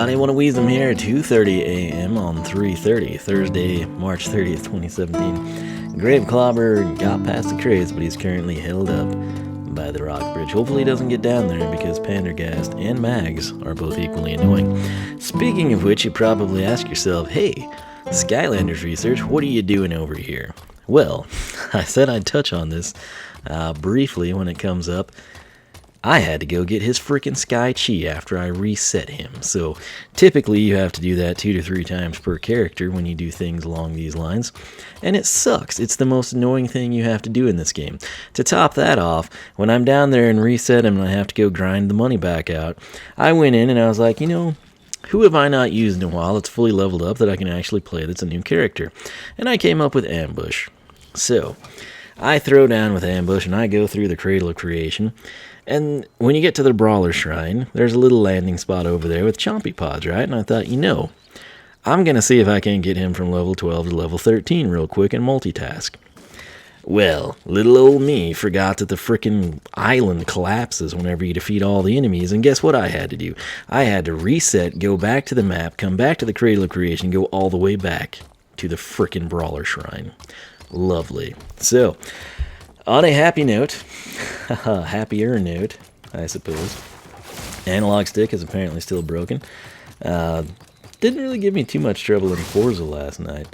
everybody, One of Wiisdom here at 2:30 a.m. on 3:30, Thursday, March 30th, 2017. Grave Clobber got past the crates, but he's currently held up by the rock bridge. Hopefully he doesn't get down there because Pendergast and Mags are both equally annoying. Speaking of which, you probably ask yourself, hey, Skylanders research, what are you doing over here? Well, I said I'd touch on this briefly when it comes up. I had to go get his freaking Sky Chi after I reset him. So typically you have to do that 2 to 3 times per character when you do things along these lines. And it sucks. It's the most annoying thing you have to do in this game. To top that off, when I'm down there and reset him and I have to go grind the money back out, I went in and I was like, you know, who have I not used in a while that's fully leveled up that I can actually play that's a new character? And I came up with Ambush. So I throw down with Ambush and I go through the Cradle of Creation. And when you get to the Brawler Shrine, there's a little landing spot over there with Chompy Pods, right? And I thought, you know, I'm going to see if I can get him from level 12 to level 13 real quick and multitask. Well, little old me forgot that the frickin' island collapses whenever you defeat all the enemies, and guess what I had to do? I had to reset, go back to the map, come back to the Cradle of Creation, go all the way back to the frickin' Brawler Shrine. Lovely. So, on a happy note, happier note, I suppose, Analog Stick is apparently still broken. Didn't really give me too much trouble in Forza last night.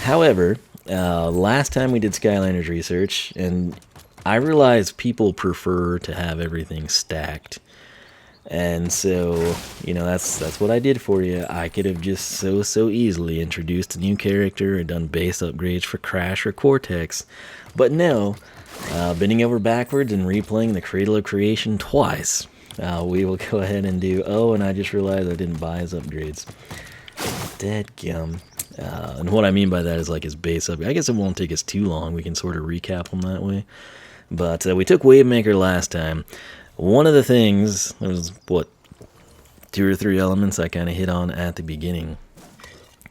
However, last time we did Skylanders research, and I realized people prefer to have everything stacked. And so, you know, that's what I did for you. I could have just so easily introduced a new character and done base upgrades for Crash or Cortex. But no, bending over backwards and replaying the Cradle of Creation twice. We will go ahead and do... Oh, and I just realized I didn't buy his upgrades. Dadgum. And what I mean by that is like his base up. I guess it won't take us too long. We can sort of recap them that way. But we took Wavemaker last time. One of the things, there was, 2 or 3 elements I kind of hit on at the beginning.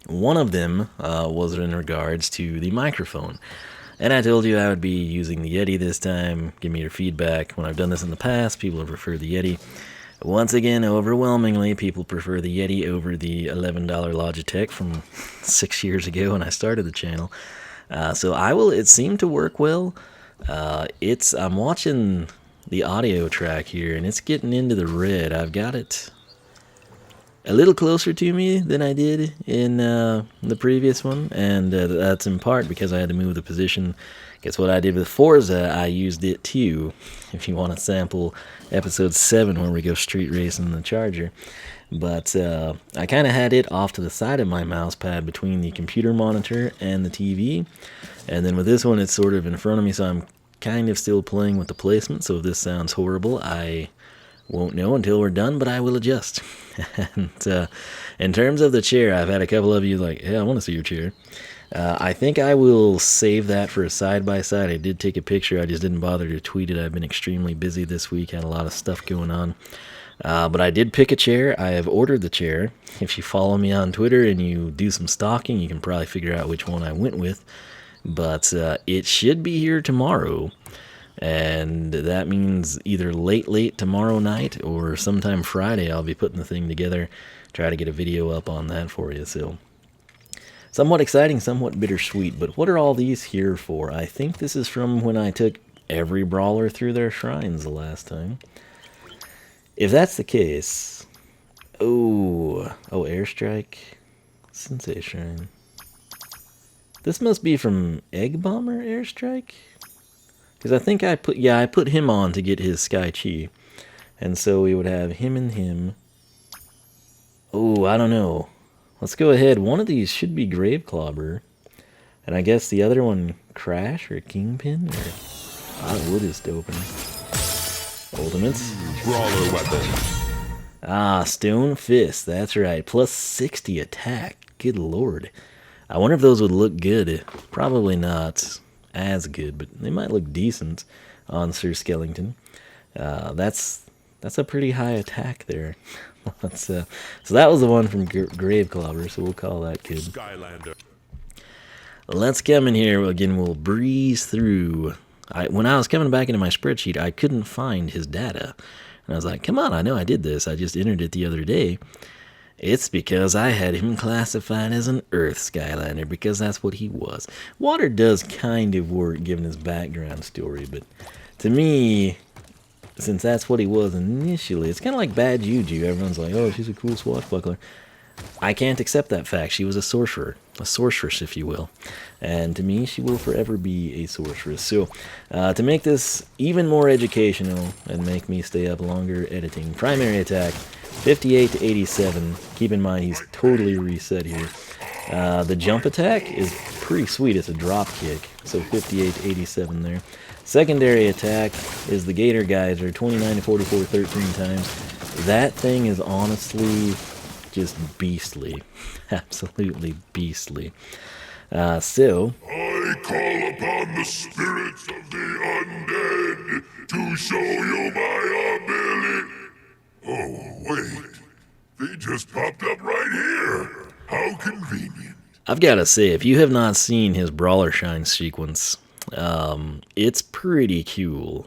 One of them was in regards to the microphone. And I told you I would be using the Yeti this time. Give me your feedback. When I've done this in the past, people have preferred the Yeti. Once again, overwhelmingly, people prefer the Yeti over the $11 Logitech from 6 years ago when I started the channel. So it seemed to work well. I'm watching the audio track here, and it's getting into the red. I've got it a little closer to me than I did in the previous one, and that's in part because I had to move the position. Guess what I did with Forza? I used it too. If you want to sample episode 7 where we go street racing in the Charger. But I kind of had it off to the side of my mouse pad between the computer monitor and the TV. And then with this one, it's sort of in front of me, so I'm kind of still playing with the placement. So if this sounds horrible, I won't know until we're done, but I will adjust. And in terms of the chair, I've had a couple of you like, yeah, I want to see your chair. I think I will save that for a side-by-side. I did take a picture. I just didn't bother to tweet it. I've been extremely busy this week. Had a lot of stuff going on. But I did pick a chair. I have ordered the chair. If you follow me on Twitter and you do some stalking, you can probably figure out which one I went with. But it should be here tomorrow. And that means either late tomorrow night or sometime Friday I'll be putting the thing together. Try to get a video up on that for you. So, somewhat exciting, somewhat bittersweet. But what are all these here for? I think this is from when I took every brawler through their shrines the last time. If that's the case... Oh, Airstrike. Sensei Shrine. This must be from Egg Bomber Airstrike? Because I think I put him on to get his Sky Chi. And so we would have him and him. Oh, I don't know. Let's go ahead. One of these should be Grave Clobber. And I guess the other one, Crash or Kingpin? Or Woodist open. Ultimates. Brawler weapon. Ah, Stone Fist. That's right. Plus 60 attack. Good lord. I wonder if those would look good. Probably not as good, but they might look decent on Sir Skellington. That's a pretty high attack there. So that was the one from Grave Clobber, so we'll call that good. Skylander. Let's come in here again. We'll breeze through. When I was coming back into my spreadsheet, I couldn't find his data, and I was like, "Come on, I know I did this. I just entered it the other day." It's because I had him classified as an Earth Skylander, because that's what he was. Water does kind of work given his background story, but to me, since that's what he was initially, it's kind of like Bad Juju. Everyone's like, oh, she's a cool swashbuckler. I can't accept that fact. She was a sorcerer, a sorceress, if you will. And to me, she will forever be a sorceress. So, to make this even more educational and make me stay up longer editing, primary attack, 58 to 87. Keep in mind, he's totally reset here. The jump attack is pretty sweet. It's a drop kick, so 58 to 87 there. Secondary attack is the Gator Geyser, 29 to 44, 13 times. That thing is honestly just beastly. Absolutely beastly. So, I call upon the spirits of the undead to show you my ability. Oh, wait. They just popped up right here. How convenient. I've got to say, if you have not seen his Brawler Shine sequence, it's pretty cool.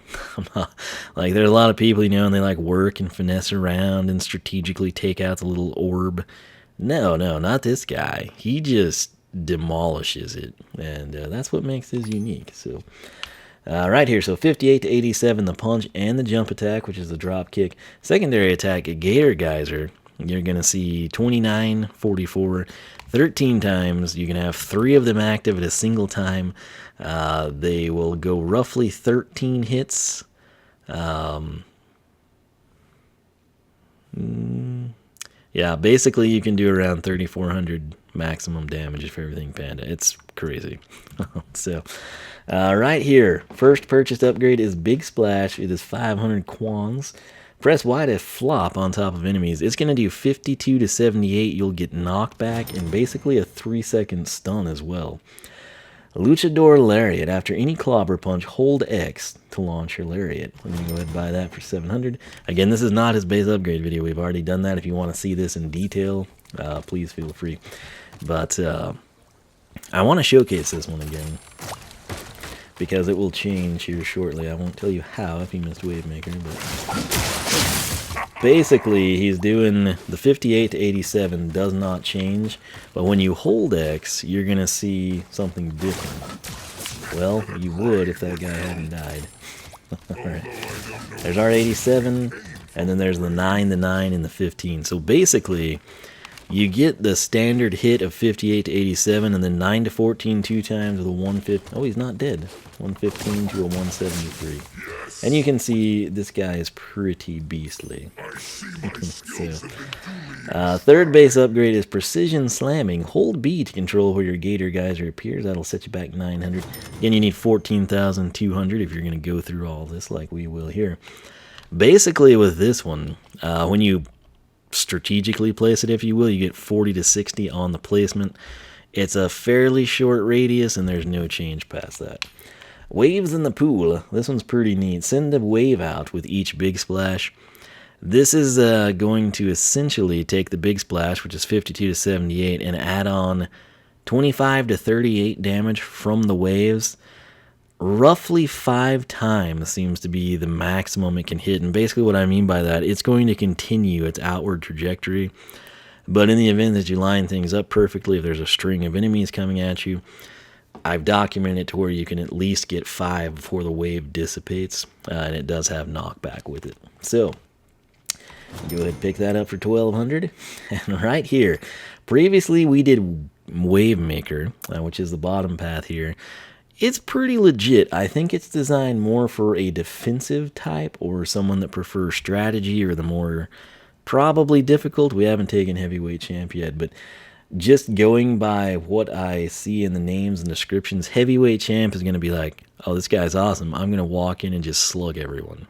Like, there's a lot of people, and they like work and finesse around and strategically take out the little orb. No, not this guy. He just demolishes it, and that's what makes this unique. So, right here, so 58 to 87, the punch and the jump attack, which is the drop kick. Secondary attack, a Gator Geyser. You're going to see 29, 44, 13 times. You can have 3 of them active at a single time. They will go roughly 13 hits. Yeah, basically you can do around 3,400 maximum damage for everything Panda. It's crazy. So, right here, first purchased upgrade is Big Splash. It is 500 Kwons. Press Y to flop on top of enemies. It's going to do 52 to 78. You'll get knockback and basically a 3-second stun as well. Luchador Lariat. After any Clobber punch, hold X to launch your Lariat. I'm going to go ahead and buy that for 700. Again, this is not his base upgrade video. We've already done that. If you want to see this in detail, please feel free. But I want to showcase this one again, because it will change here shortly. I won't tell you how if you missed Wavemaker, but basically he's doing the 58 to 87 does not change, but when you hold X, you're going to see something different. Well, you would if that guy hadn't died. Alright. There's our 87, and then there's the 9, the 9, and the 15. So basically, you get the standard hit of 58 to 87, and then 9 to 14 2 times with a 115. Oh, he's not dead. 115 to a 173. And you can see this guy is pretty beastly. So, third base upgrade is Precision Slamming. Hold B to control where your Gator Geyser appears. That'll set you back 900. Again, you need 14,200 if you're going to go through all this like we will here. Basically, with this one, when you strategically place it, if you will, you get 40 to 60 on the placement. It's a fairly short radius, and there's no change past that. Waves in the pool. This one's pretty neat. Send a wave out with each Big Splash. This is going to essentially take the Big Splash, which is 52 to 78, and add on 25 to 38 damage from the waves. Roughly 5 times seems to be the maximum it can hit, and basically what I mean by that, it's going to continue its outward trajectory, but in the event that you line things up perfectly, if there's a string of enemies coming at you, I've documented it to where you can at least get 5 before the wave dissipates, and it does have knockback with it. So, go ahead and pick that up for 1,200, and right here, previously we did Wavemaker, which is the bottom path here. It's pretty legit. I think it's designed more for a defensive type or someone that prefers strategy or the more probably difficult. We haven't taken Heavyweight Champ yet, but just going by what I see in the names and descriptions, Heavyweight Champ is going to be like, oh, this guy's awesome. I'm going to walk in and just slug everyone.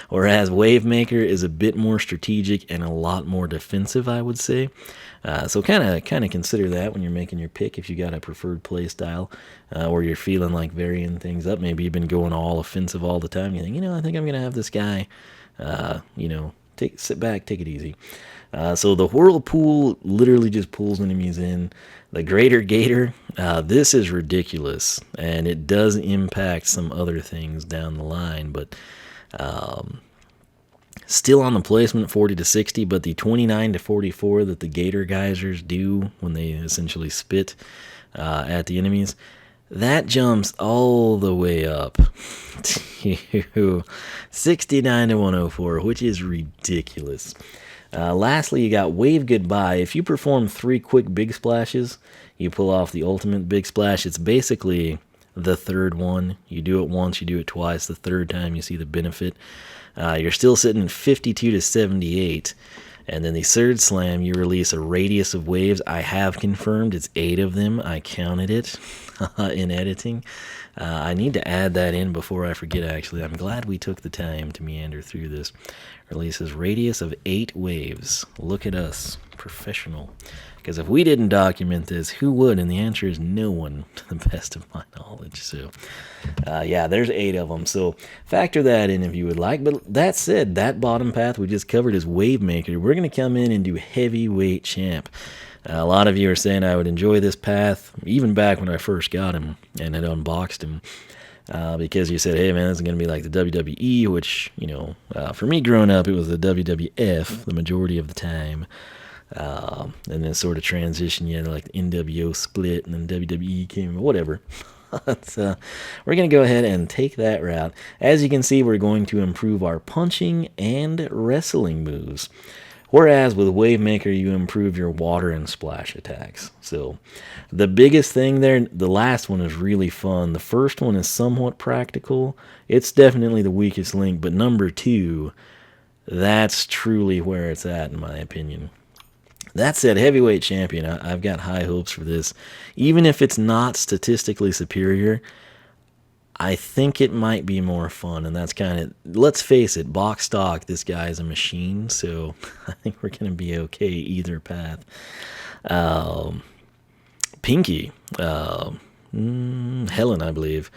Whereas Wavemaker is a bit more strategic and a lot more defensive, I would say. So kind of consider that when you're making your pick if you got a preferred play style, or you're feeling like varying things up. Maybe you've been going all offensive all the time. You think, I think I'm going to have this guy, sit back, take it easy. So the Whirlpool literally just pulls enemies in. The Greater Gator, this is ridiculous, and it does impact some other things down the line, but Still on the placement 40 to 60, but the 29 to 44 that the Gator Geysers do when they essentially spit at the enemies, that jumps all the way up to 69 to 104, which is ridiculous. Lastly, you got Wave Goodbye. If you perform 3 quick big splashes, you pull off the ultimate big splash. It's basically the third one. You do it once, you do it twice. The third time you see the benefit. You're still sitting at 52 to 78. And then the third slam, you release a radius of waves. I have confirmed it's 8 of them. I counted it in editing. I need to add that in before I forget, actually. I'm glad we took the time to meander through this. Releases radius of 8 waves. Look at us, professional. Because if we didn't document this, who would? And the answer is no one, to the best of my knowledge. So, yeah, there's 8 of them. So factor that in if you would like. But that said, that bottom path we just covered is Wave Maker. We're going to come in and do Heavyweight Champ. A lot of you are saying I would enjoy this path, even back when I first got him and had unboxed him. Because you said, hey, man, this is going to be like the WWE, which, you know, for me growing up, it was the WWF the majority of the time. And then sort of transition, you know, like the NWO split, and then WWE came, whatever. But, we're going to go ahead and take that route. As you can see, we're going to improve our punching and wrestling moves. Whereas with Wave Maker, you improve your water and splash attacks. So the biggest thing there, the last one is really fun. The first one is somewhat practical. It's definitely the weakest link, but number 2, that's truly where it's at, in my opinion. That said, Heavyweight Champion, I've got high hopes for this. Even if it's not statistically superior, I think it might be more fun, and that's kind of, let's face it, box stock, this guy is a machine, so I think we're going to be okay either path. Pinky, Helen, I believe,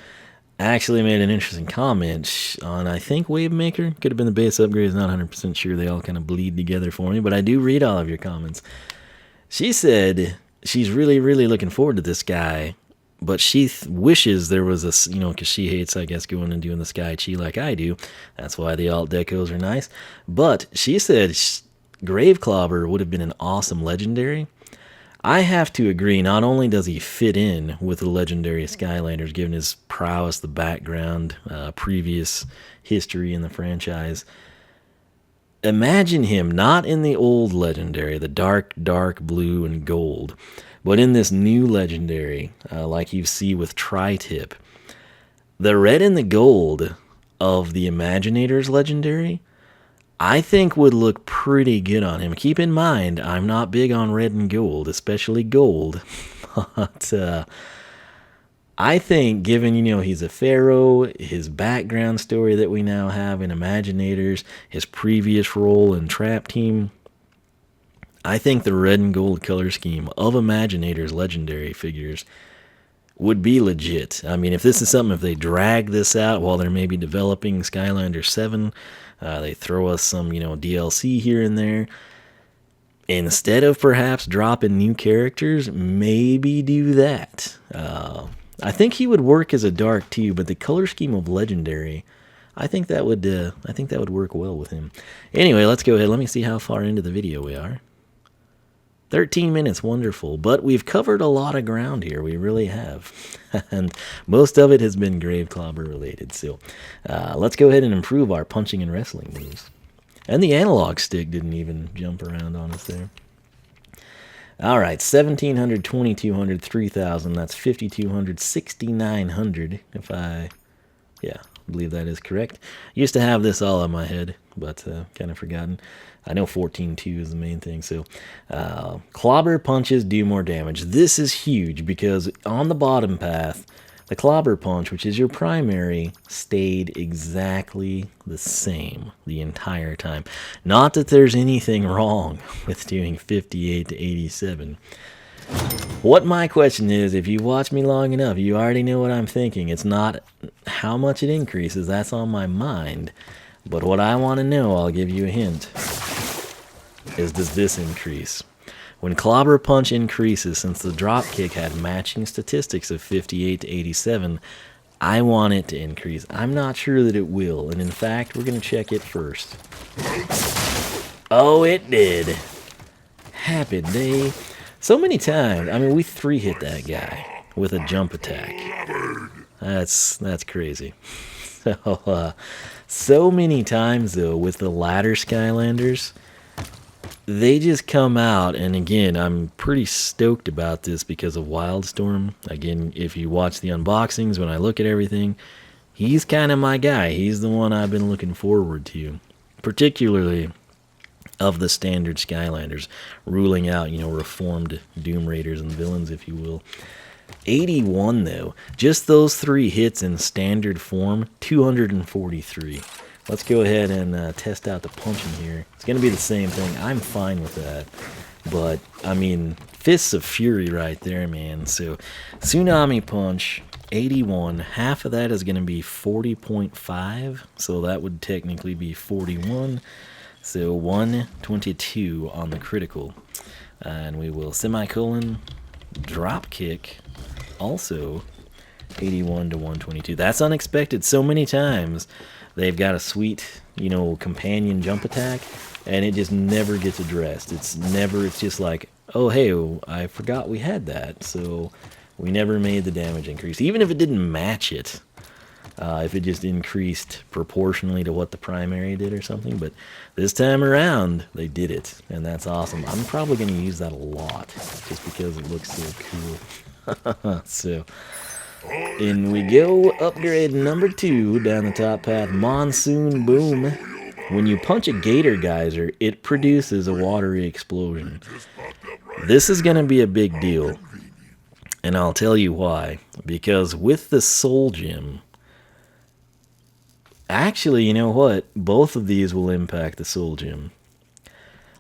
actually made an interesting comment on, I think, Wave Maker. Could have been the base upgrades, not 100% sure. They all kind of bleed together for me, but I do read all of your comments. She said she's really, really looking forward to this guy, but she wishes there was a, you know, because she hates, I guess, going and doing the Sky Chi like I do. That's why the alt decos are nice. But she said Grave Clobber would have been an awesome legendary. I have to agree, not only does he fit in with the legendary Skylanders, given his prowess, the background, previous history in the franchise. Imagine him not in the old legendary, the dark blue and gold, but in this new legendary, like you see with Tri-Tip. The red and the gold of the Imaginators legendary, I think would look pretty good on him. Keep in mind, I'm not big on red and gold, especially gold. But I think, given, you know, he's a pharaoh, his background story that we now have in Imaginators, his previous role in Trap Team, I think the red and gold color scheme of Imaginators legendary figures would be legit. I mean, if this is something, if they drag this out while they're maybe developing Skylanders 7, they throw us some, you know, DLC here and there, instead of perhaps dropping new characters, maybe do that. I think he would work as a dark too, but the color scheme of legendary, I think that would work well with him. Anyway, let's go ahead. Let me see how far into the video we are. 13 minutes, wonderful. But we've covered a lot of ground here. We really have. And most of it has been Grave Clobber related. So let's go ahead and improve our punching and wrestling moves. And the analog stick didn't even jump around on us there. All right, 1,700, 2,200, 3,000. That's 5,200, 6,900. If I believe that is correct. Used to have this all in my head, but kind of forgotten. I know 14.2 is the main thing. So Clobber punches do more damage. This is huge because on the bottom path, the Clobber punch, which is your primary, stayed exactly the same the entire time. Not that there's anything wrong with doing 58 to 87. What my question is, if you've watched me long enough, you already know what I'm thinking. It's not how much it increases. That's on my mind. But what I want to know, I'll give you a hint, is does this increase? When Clobber Punch increases, since the drop kick had matching statistics of 58 to 87, I want it to increase. I'm not sure that it will, and in fact, we're going to check it first. Oh, it did. Happy day. So many times. I mean, we 3-hit that guy with a jump attack. That's crazy. So many times, though, with the ladder Skylanders, they just come out, and again, I'm pretty stoked about this because of Wildstorm. Again, if you watch the unboxings, when I look at everything, he's kind of my guy. He's the one I've been looking forward to, particularly of the standard Skylanders, ruling out, reformed Doom Raiders and villains, if you will. 81, though. Just those 3 hits in standard form, 243. Let's go ahead and test out the punching here. It's going to be the same thing. I'm fine with that. But, I mean, Fists of Fury right there, man. So, Tsunami Punch, 81. Half of that is going to be 40.5. So, that would technically be 41. So, 122 on the critical. And we will semicolon drop kick. Also, 81 to 122. That's unexpected. So many times they've got a sweet, companion jump attack, and it just never gets addressed. It's just like, oh, hey, I forgot we had that, so we never made the damage increase. Even if it didn't match it, if it just increased proportionally to what the primary did or something. But this time around, they did it, and that's awesome. I'm probably going to use that a lot, just because it looks so cool. So, in we go. Upgrade number 2 down the top path. Monsoon Boom. When you punch a Gator Geyser, it produces a watery explosion. This is going to be a big deal, and I'll tell you why. Because with the Soul Gem, actually, you know what? Both of these will impact the Soul Gem.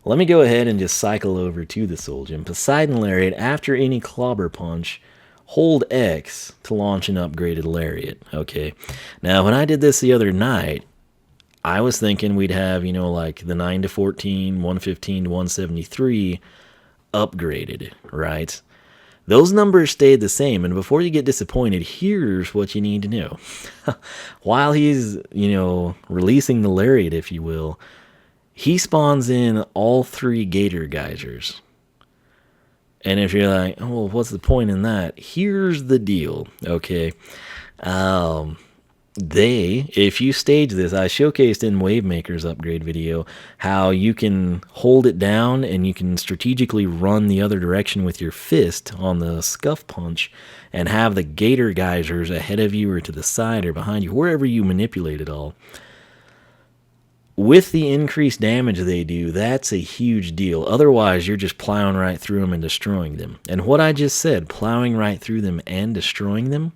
Let me go ahead and just cycle over to the Soul Gem. Poseidon Lariat, after any Clobber Punch, hold X to launch an upgraded Lariat. Okay. Now, when I did this the other night, I was thinking we'd have, like the 9 to 14, 115 to 173 upgraded, right? Those numbers stayed the same, and before you get disappointed, here's what you need to know. While he's, releasing the Lariat, if you will, he spawns in all 3 Gator Geysers. And if you're like, oh, well, what's the point in that? Here's the deal, okay? If you stage this, I showcased in Wavemaker's upgrade video how you can hold it down and you can strategically run the other direction with your fist on the Scuff Punch and have the Gator Geysers ahead of you or to the side or behind you, wherever you manipulate it all. With the increased damage they do, that's a huge deal. Otherwise, you're just plowing right through them and destroying them. And what I just said, plowing right through them and destroying them,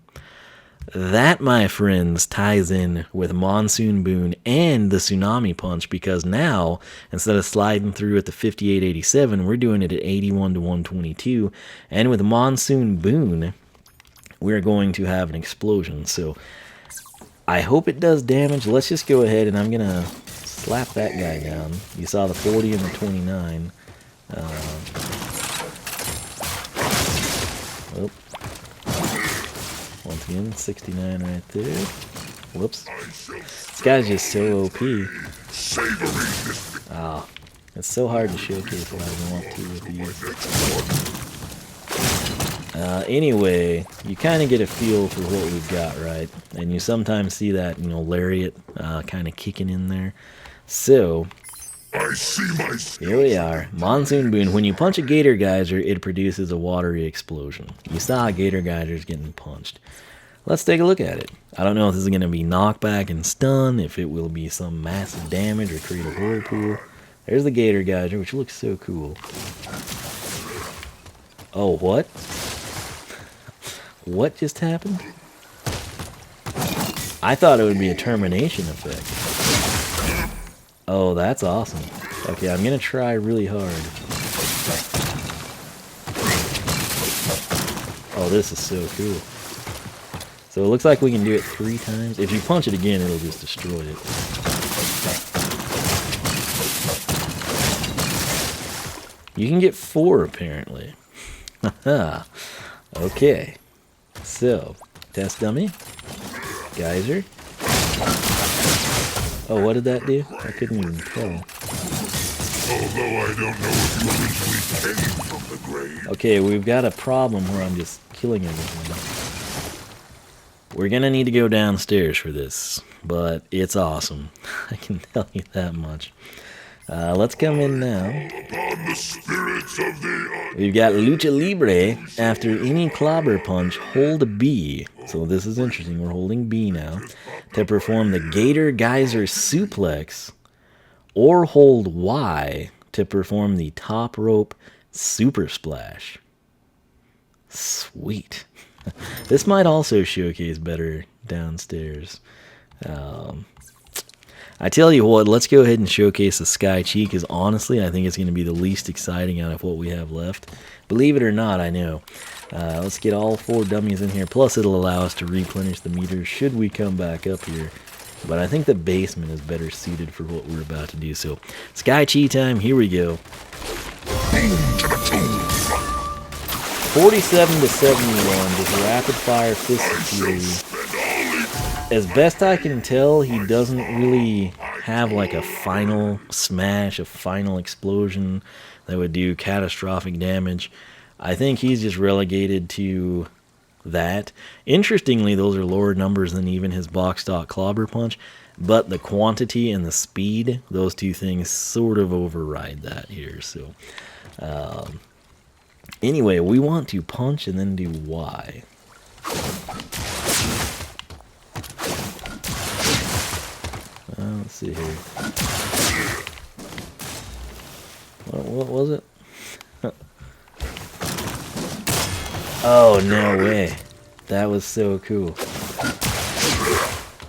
that, my friends, ties in with Monsoon Boon and the Tsunami Punch, because now, instead of sliding through at the 5887, we're doing it at 81 to 122. And with Monsoon Boon, we're going to have an explosion. So I hope it does damage. Let's just go ahead and I'm going to slap that guy down. You saw the 40 and the 29. Once again, 69 right there. Whoops. This guy's just so OP. Oh, it's so hard to showcase what I want to with these. Anyway, you kind of get a feel for what we've got, right? And you sometimes see that, Lariat kind of kicking in there. So, here we are. Monsoon Boon. When you punch a Gator Geyser, it produces a watery explosion. You saw Gator Geysers getting punched. Let's take a look at it. I don't know if this is going to be knockback and stun, if it will be some massive damage or create a whirlpool. There's the Gator Geyser, which looks so cool. Oh, what? What just happened? I thought it would be a termination effect. Oh, that's awesome. Okay, I'm going to try really hard. Oh, this is so cool. So it looks like we can do it 3 times. If you punch it again, it'll just destroy it. You can get 4, apparently. Okay. So, test dummy. Geyser. Oh, what did that do? I couldn't even tell. Although I don't know if you originally came from the grave. Okay, we've got a problem where I'm just killing everything. We're gonna need to go downstairs for this, but it's awesome. I can tell you that much. Let's come in now. We've got Lucha Libre. After any Clobber punch, hold B. So this is interesting. We're holding B now to perform the Gator Geyser Suplex, or hold Y to perform the Top Rope Super Splash. Sweet. This might also showcase better downstairs. I tell you what, let's go ahead and showcase the Sky Chi, because honestly, I think it's going to be the least exciting out of what we have left. Believe it or not, I know. Let's get all 4 dummies in here. Plus, it'll allow us to replenish the meters should we come back up here. But I think the basement is better suited for what we're about to do. So, Sky Chi time, here we go. 47 to 71, just rapid fire fist fury. As best I can tell, he doesn't really have like a final smash, a final explosion that would do catastrophic damage. I think he's just relegated to that. Interestingly, those are lower numbers than even his box stock Clobber punch, but the quantity and the speed, those two things sort of override that here. So anyway, we want to punch and then do Y. Let's see here. What was it? Oh, no way. That was so cool.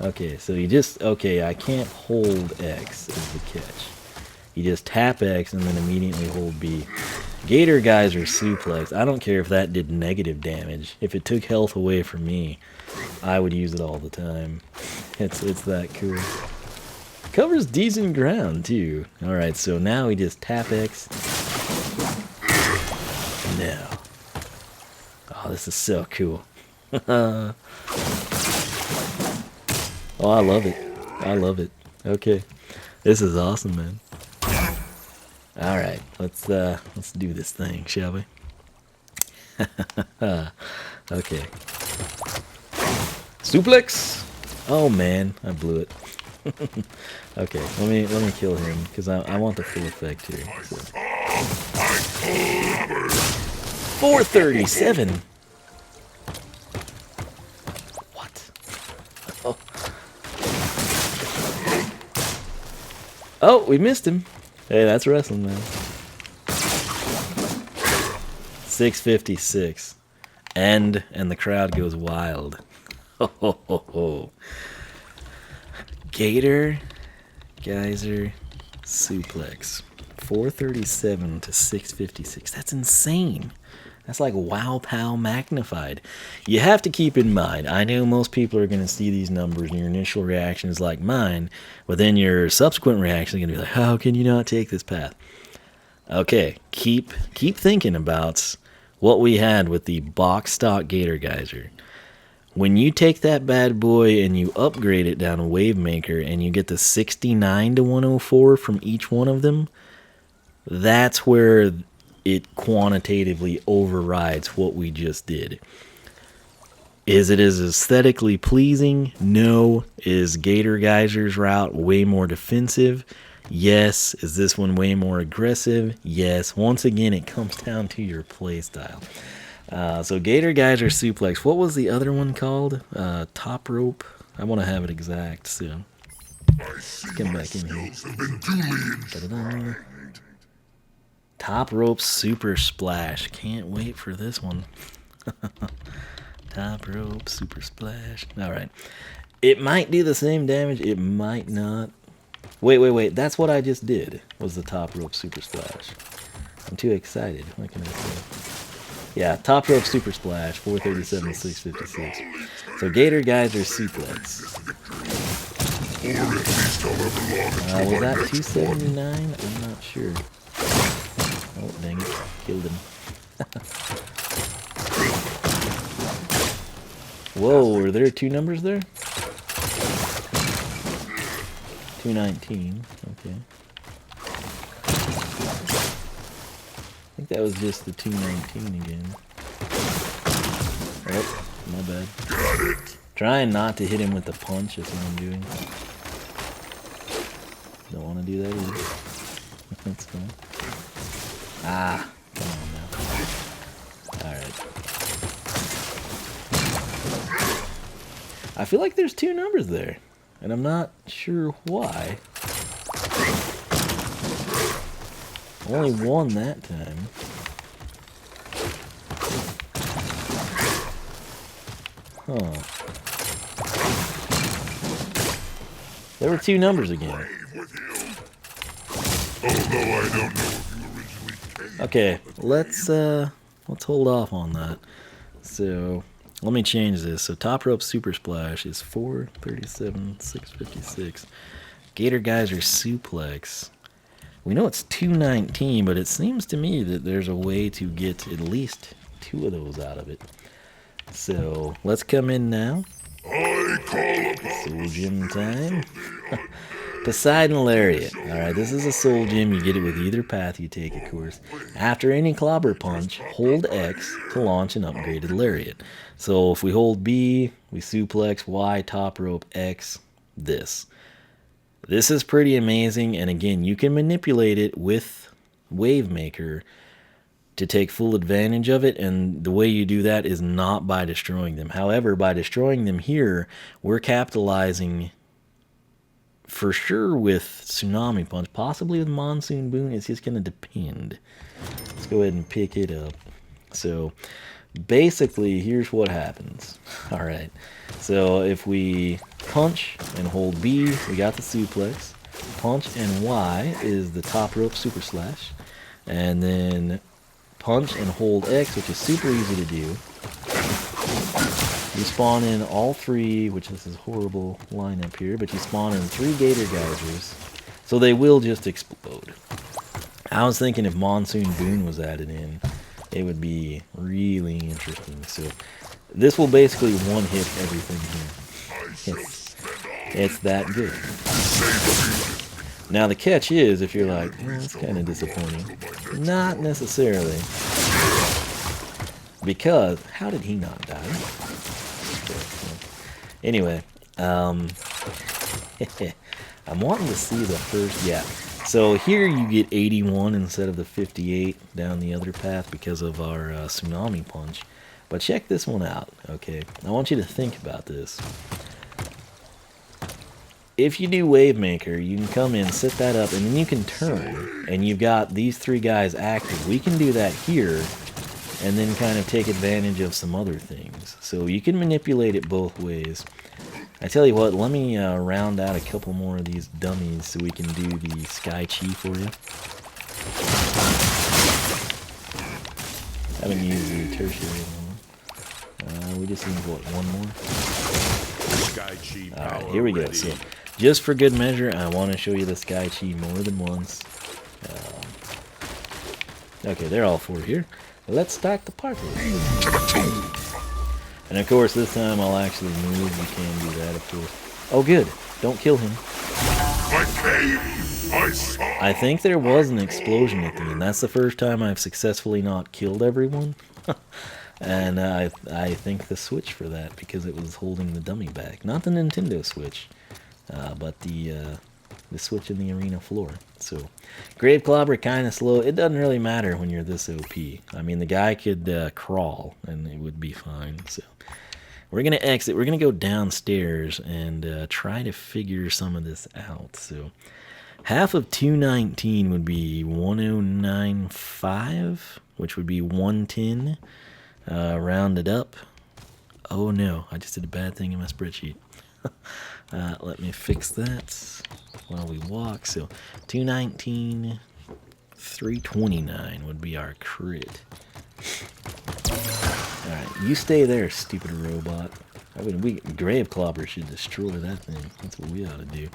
Okay, so you just... Okay, I can't hold X is the catch. You just tap X and then immediately hold B. Gator Geyser Suplex. I don't care if that did negative damage. If it took health away from me, I would use it all the time. It's that cool. Covers decent ground, too. Alright, so now we just tap X. No. Oh, this is so cool. Oh, I love it. I love it. Okay. This is awesome, man. Alright, let's do this thing, shall we? Okay. Suplex! Oh man, I blew it. Okay, let me kill him because I want the full effect here. So. 437. What? Oh, we missed him. Hey, that's wrestling, man. 656. And the crowd goes wild. Ho ho ho ho. Gator Geyser Suplex. 437 to 656. That's insane. That's like wow pow magnified. You have to keep in mind, I know most people are going to see these numbers and your initial reaction is like mine, but then your subsequent reaction is going to be like, how can you not take this path? Okay, keep thinking about what we had with the box stock Gator Geyser. When you take that bad boy and you upgrade it down a Wave Maker and you get the 69 to 104 from each one of them, that's where it quantitatively overrides what we just did. Is it as aesthetically pleasing? No. Is Gator Geyser's route way more defensive? Yes. Is this one way more aggressive? Yes. Once again, it comes down to your playstyle. So Gator Geyser Suplex. What was the other one called? Top Rope. I want to have it exact soon. Let's come back in here. Ta-da-da. Top Rope Super Splash. Can't wait for this one. Top Rope Super Splash. Alright. It might do the same damage. It might not. Wait. That's what I just did. Was the Top Rope Super Splash. I'm too excited. What can I say? Yeah, Top Rope Super Splash, 437, 656. So Gator Geyser Suplex. Was that 279? I'm not sure. Oh, dang it. Killed him. Whoa, were there two numbers there? 219. Okay. I think that was just the 219 again. Oh, my bad. Got it. Trying not to hit him with the punch is what I'm doing. Don't want to do that either. That's fine. Ah, come on now. Alright. I feel like there's two numbers there, and I'm not sure why. Only one that time. Huh. There were two numbers again. Okay, let's hold off on that. So let me change this. So top rope super splash is 437, 656. Gator Geyser suplex. We know it's 219, but it seems to me that there's a way to get at least two of those out of it. So let's come in now. Soul Gem time. Poseidon Lariat. Alright, this is a Soul Gem. You get it with either path you take, of course. After any Clobber punch, hold X to launch an upgraded Lariat. So if we hold B, we suplex, Y, top rope, X, this. This is pretty amazing, and again, you can manipulate it with Wavemaker to take full advantage of it, and the way you do that is not by destroying them. However, by destroying them here, we're capitalizing for sure with Tsunami Punch, possibly with Monsoon Boon. It's just going to depend. Let's go ahead and pick it up. So basically, here's what happens. Alright, so if we punch and hold B, we got the suplex. Punch and Y is the top rope super slash. And then punch and hold X, which is super easy to do. You spawn in all three, which this is a horrible lineup here, but you spawn in 3 Gator Geysers, so they will just explode. I was thinking if Monsoon Boon was added in, it would be really interesting. So this will basically one-hit everything here. It's that good. Now the catch is, if you're like, well, that's kind of disappointing. Not necessarily. Because, how did he not die? Anyway, I'm wanting to see the first, yeah. So here you get 81 instead of the 58 down the other path because of our Tsunami Punch. But check this one out, okay? I want you to think about this. If you do Wavemaker, you can come in, set that up, and then you can turn. And you've got these 3 guys active. We can do that here, and then kind of take advantage of some other things. So you can manipulate it both ways. I tell you what, let me round out a couple more of these dummies so we can do the Sky Chi for you. I haven't used the tertiary one. We just need, what, one more? Alright, here we go. So, just for good measure, I want to show you the Sky Chi more than once. Okay, they're all 4 here. Let's start the party. And of course, this time I'll actually move. You can do that, of course. Oh, good. Don't kill him. I think there was an explosion at the end. That's the first time I've successfully not killed everyone. And I think the Switch for that, because it was holding the dummy back. Not the Nintendo Switch, but the Switch in the arena floor. So, Grave Clobber kind of slow. It doesn't really matter when you're this OP. I mean, the guy could crawl, and it would be fine. So, we're going to exit. We're going to go downstairs and try to figure some of this out. So, half of 219 would be 1095, which would be 110, rounded up. Oh, no. I just did a bad thing in my spreadsheet. Let me fix that while we walk. So 219, 329 would be our crit. Alright, you stay there, stupid robot. I mean, Grave Clobber should destroy that thing. That's what we ought to do.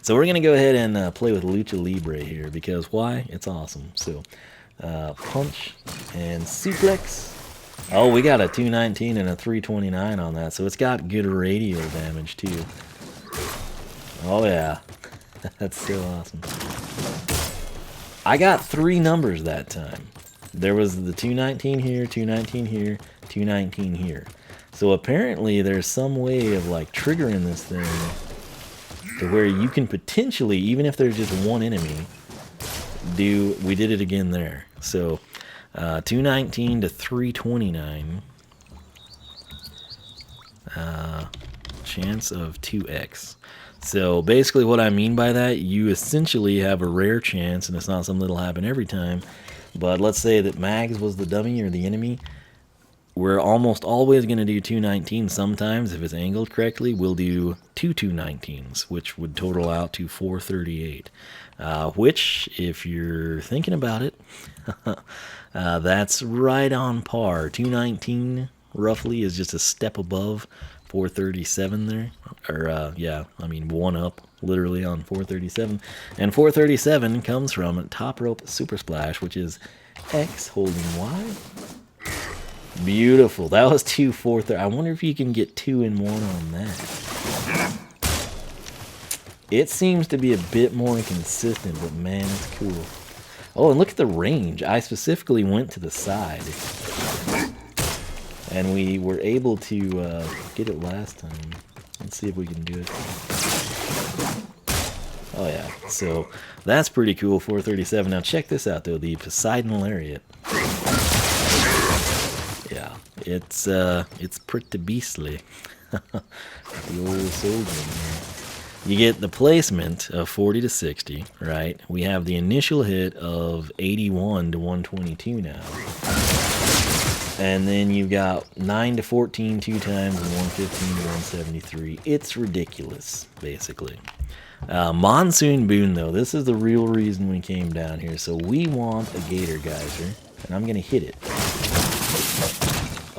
So we're going to go ahead and play with Lucha Libre here, because why? It's awesome. So, punch and suplex. Oh, we got a 219 and a 329 on that, so it's got good radial damage too. Oh yeah, that's so awesome. I got 3 numbers that time. There was the 219 here, 219 here, 219 here. So apparently there's some way of like triggering this thing to where you can potentially, even if there's just one enemy, we did it again there. So 219 to 329. Chance of 2x. So basically what I mean by that, you essentially have a rare chance, and it's not something that'll happen every time, but let's say that Mags was the dummy or the enemy. We're almost always going to do 219. Sometimes, if it's angled correctly, we'll do 219s, which would total out to 438. Which, if you're thinking about it, that's right on par. 219, roughly, is just a step above 437 there. Or, yeah, I mean, one up, literally, on 437. And 437 comes from Top Rope Super Splash, which is X holding Y. Beautiful. That was 2 430. I wonder if you can get 2 in 1 on that. It seems to be a bit more consistent, but man, it's cool. Oh, and look at the range. I specifically went to the side. And we were able to get it last time. Let's see if we can do it. Oh yeah, so that's pretty cool, 437. Now check this out though, the Poseidon Lariat. Yeah, it's pretty beastly. The old soldier. You get the placement of 40 to 60, right? We have the initial hit of 81 to 122 now. And then you've got 9 to 14 2 times and 115 to 173. It's ridiculous, basically. Monsoon Boon, though, this is the real reason we came down here. So we want a Gator Geyser, and I'm going to hit it.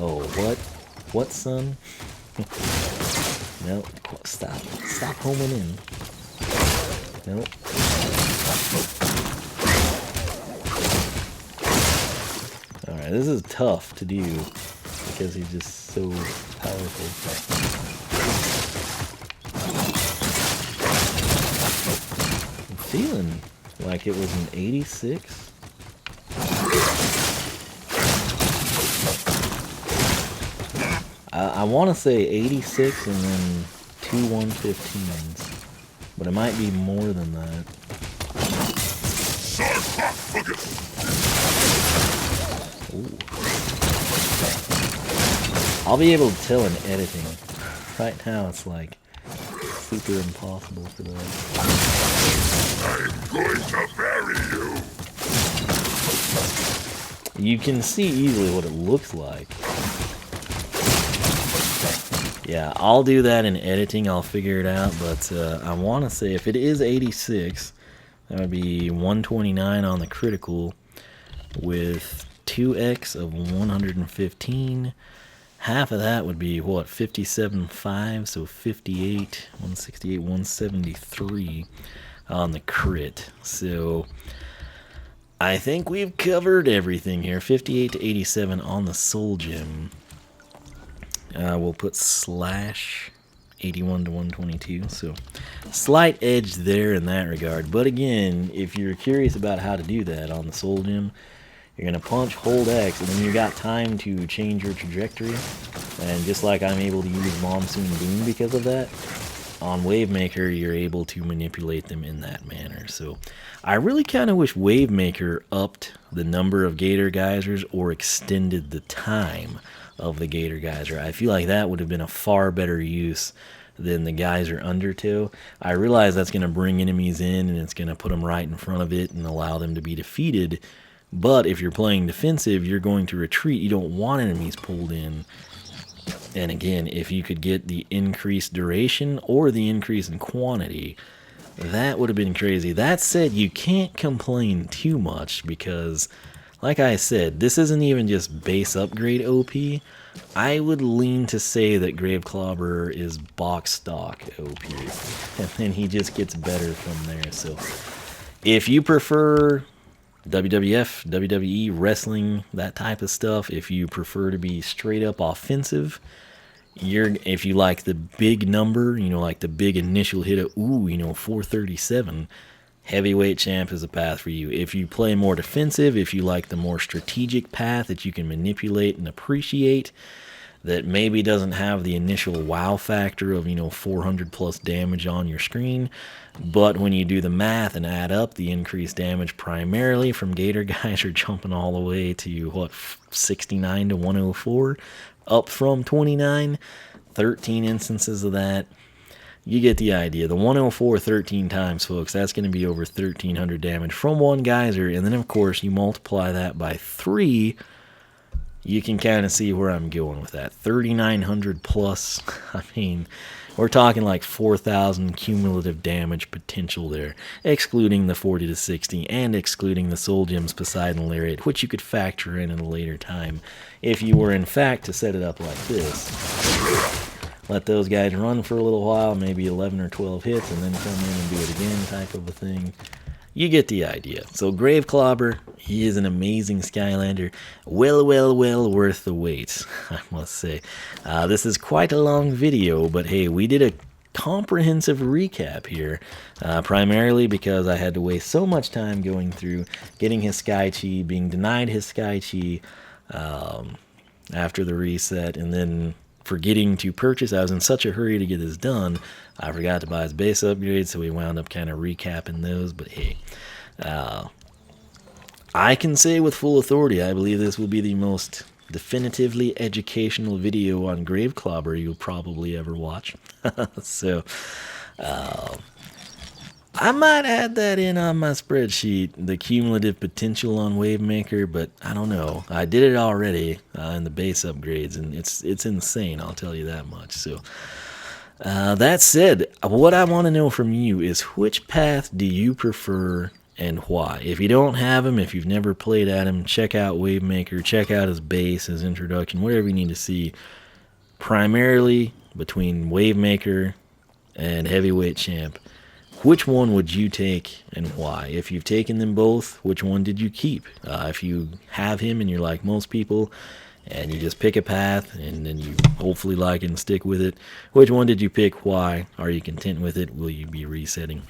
Oh, what? What, son? Nope. Stop. Stop homing in. Nope. Alright, this is tough to do because he's just so powerful. I'm feeling like it was an 86. I want to say 86 and then 2 115s, but it might be more than that. Ooh. I'll be able to tell in editing. Right now it's like super impossible for that. I'm going to bury you. You can see easily what it looks like. Yeah, I'll do that in editing. I'll figure it out, but I want to say if it is 86, that would be 129 on the critical with 2x of 115. Half of that would be, what, 57.5, so 58, 168, 173 on the crit. So I think we've covered everything here. 58 to 87 on the Soul Gem. We'll put slash 81 to 122, so slight edge there in that regard. But again, if you're curious about how to do that on the Soul Gem, you're going to punch, hold X, and then you got time to change your trajectory. And just like I'm able to use Monsoon Boom because of that, on Wavemaker, you're able to manipulate them in that manner. So I really kind of wish Wavemaker upped the number of Gator Geysers or extended the time of the Gator Geyser. I feel like that would have been a far better use than the Geyser Undertow. I realize that's going to bring enemies in and it's going to put them right in front of it and allow them to be defeated. But if you're playing defensive, you're going to retreat. You don't want enemies pulled in. And again, if you could get the increased duration or the increase in quantity, that would have been crazy. That said, you can't complain too much because, like I said, this isn't even just base upgrade OP. I would lean to say that Grave Clobber is box stock OP. And then he just gets better from there. So if you prefer WWF, WWE, wrestling, that type of stuff, if you prefer to be straight up offensive, if you like the big number, like the big initial hit of 437, heavyweight champ is a path for you. If you play more defensive, if you like the more strategic path that you can manipulate and appreciate, that maybe doesn't have the initial wow factor of 400 plus damage on your screen, but when you do the math and add up the increased damage primarily from Gator guys are jumping all the way to 69 to 104, up from 29, 13 instances of that. You get the idea. The 104 13 times, folks, that's going to be over 1,300 damage from one geyser. And then, of course, you multiply that by 3. You can kind of see where I'm going with that. 3,900 plus. I mean, we're talking like 4,000 cumulative damage potential there, excluding the 40 to 60 and excluding the Soul Gems Poseidon Lariat, which you could factor in at a later time if you were, in fact, to set it up like this. Let those guys run for a little while, maybe 11 or 12 hits, and then come in and do it again type of a thing. You get the idea. So Grave Clobber, he is an amazing Skylander. Well worth the wait, I must say. This is quite a long video, but hey, we did a comprehensive recap here, primarily because I had to waste so much time going through getting his Sky Chi, being denied his Sky Chi after the reset, and then forgetting to purchase. I was in such a hurry to get this done, I forgot to buy his base upgrades, so we wound up kind of recapping those. But hey, I can say with full authority, I believe this will be the most definitively educational video on Grave Clobber you'll probably ever watch. So I might add that in on my spreadsheet, the cumulative potential on Wavemaker, but I don't know. I did it already in the base upgrades, and it's insane, I'll tell you that much. So that said, what I want to know from you is, which path do you prefer and why? If you don't have him, if you've never played at him, check out Wavemaker, check out his base, his introduction, whatever you need to see. Primarily between Wavemaker and Heavyweight Champ, which one would you take and why? If you've taken them both, which one did you keep? If you have him and you're like most people, and you just pick a path and then you hopefully like it and stick with it, which one did you pick? Why? Are you content with it? Will you be resetting?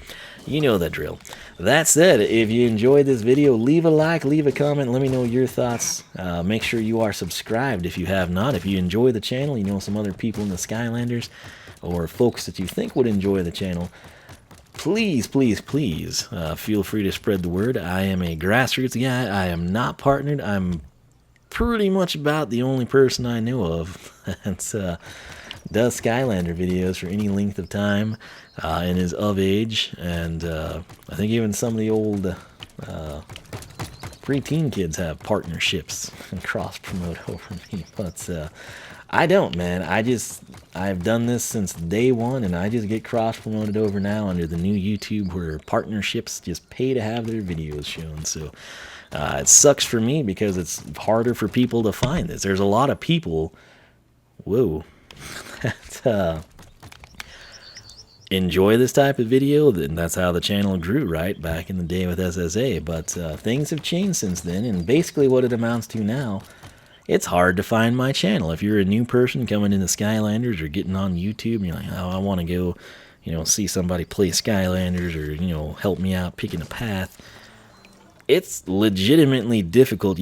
You know the drill. That said, if you enjoyed this video, leave a like, leave a comment, let me know your thoughts. Make sure you are subscribed if you have not. If you enjoy the channel, you know some other people in the Skylanders, or folks that you think would enjoy the channel, please feel free to spread the word. I am a grassroots guy. I am not partnered. I'm pretty much about the only person I know of that does Skylander videos for any length of time and is of age. And I think even some of the old preteen kids have partnerships and cross-promote over me. But I don't, man. I've done this since day one, and I just get cross-promoted over now under the new YouTube, where partnerships just pay to have their videos shown. So it sucks for me because it's harder for people to find this. There's a lot of people, that enjoy this type of video, and that's how the channel grew, right, back in the day with SSA. But things have changed since then, and basically what it amounts to now, it's hard to find my channel. If you're a new person coming into Skylanders or getting on YouTube and you're like, oh, I want to go, see somebody play Skylanders, or, help me out picking a path, it's legitimately difficult.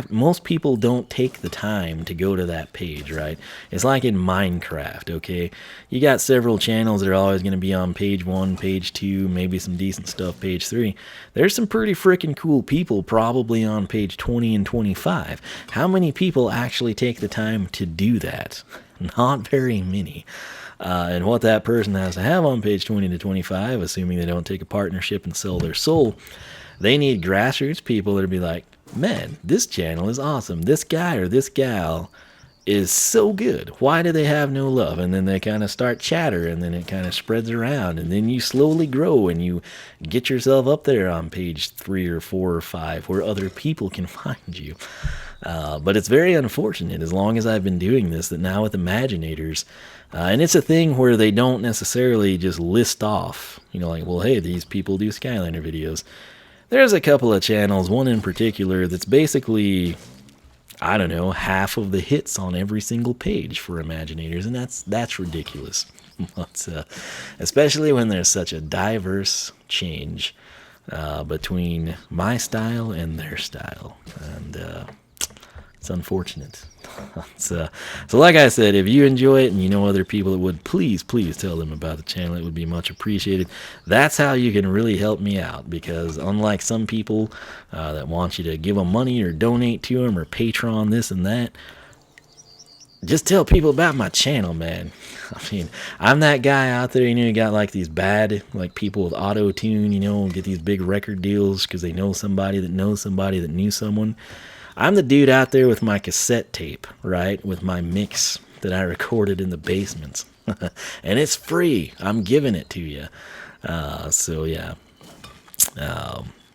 Most people don't take the time to go to that page, right? It's like in Minecraft, okay? You got several channels that are always going to be on page 1, page 2, maybe some decent stuff, page 3. There's some pretty freaking cool people probably on page 20 and 25. How many people actually take the time to do that? Not very many. And what that person has to have on page 20 to 25, assuming they don't take a partnership and sell their soul, they need grassroots people that'll be like, man, this channel is awesome. This guy or this gal is so good. Why do they have no love? And then they kind of start chatter, and then it kind of spreads around, and then you slowly grow, and you get yourself up there on page 3 or 4 or 5 where other people can find you. But it's very unfortunate, as long as I've been doing this, that now with Imaginators, and it's a thing where they don't necessarily just list off, like, well, hey, these people do Skylander videos. There's a couple of channels, one in particular, that's basically, I don't know, half of the hits on every single page for Imaginators, and that's ridiculous. Especially when there's such a diverse change between my style and their style, and it's unfortunate. So like I said, if you enjoy it and you know other people that would, please tell them about the channel. It would be much appreciated. That's how you can really help me out, because unlike some people that want you to give them money or donate to them or Patreon this and that, just tell people about my channel, man. I mean, I'm that guy out there, you got like these bad, like people with auto-tune, get these big record deals because they know somebody that knows somebody that knew someone. I'm the dude out there with my cassette tape, right? With my mix that I recorded in the basement. And it's free. I'm giving it to you. So yeah.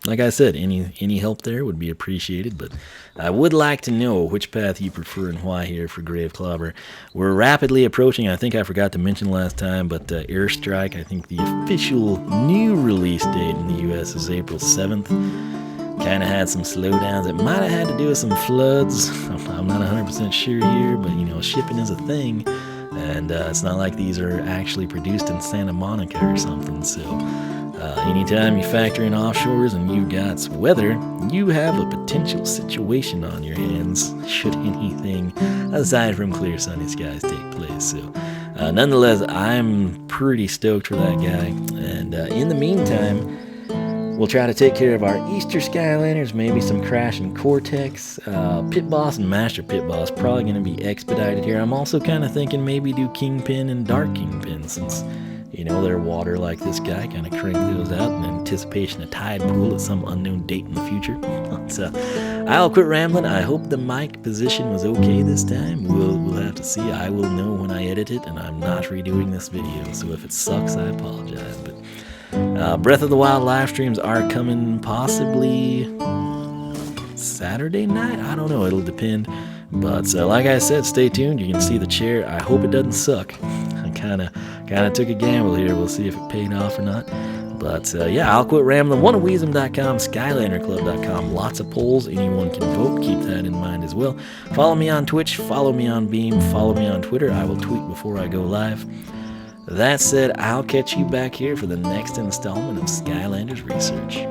Like I said, any help there would be appreciated, but I would like to know which path you prefer and why here for Grave Clobber. We're rapidly approaching, I think I forgot to mention last time, but Airstrike, I think the official new release date in the U.S. is April 7th. Kind of had some slowdowns. It might have had to do with some floods. I'm not 100% sure here, but shipping is a thing, and it's not like these are actually produced in Santa Monica or something. So anytime you factor in offshores and you got weather, you have a potential situation on your hands should anything aside from clear sunny skies take place. So nonetheless, I'm pretty stoked for that guy, and in the meantime, we'll try to take care of our Easter Skylanders, maybe some Crash and Cortex. Pit Boss and Master Pit Boss probably going to be expedited here. I'm also kind of thinking maybe do Kingpin and Dark Kingpin, since, they're water like this guy. Kind of crank those out in anticipation of Tide Pool at some unknown date in the future. So I'll quit rambling. I hope the mic position was okay this time. We'll have to see. I will know when I edit it, and I'm not redoing this video. So if it sucks, I apologize. But Breath of the Wild live streams are coming possibly Saturday night. I don't know. It'll depend. But like I said, stay tuned. You can see the chair. I hope it doesn't suck. I kind of took a gamble here. We'll see if it paid off or not. But yeah, I'll quit rambling. OneOfWiisdom.com, SkylanderClub.com. Lots of polls. Anyone can vote. Keep that in mind as well. Follow me on Twitch. Follow me on Beam. Follow me on Twitter. I will tweet before I go live. That said, I'll catch you back here for the next installment of Skylanders Research.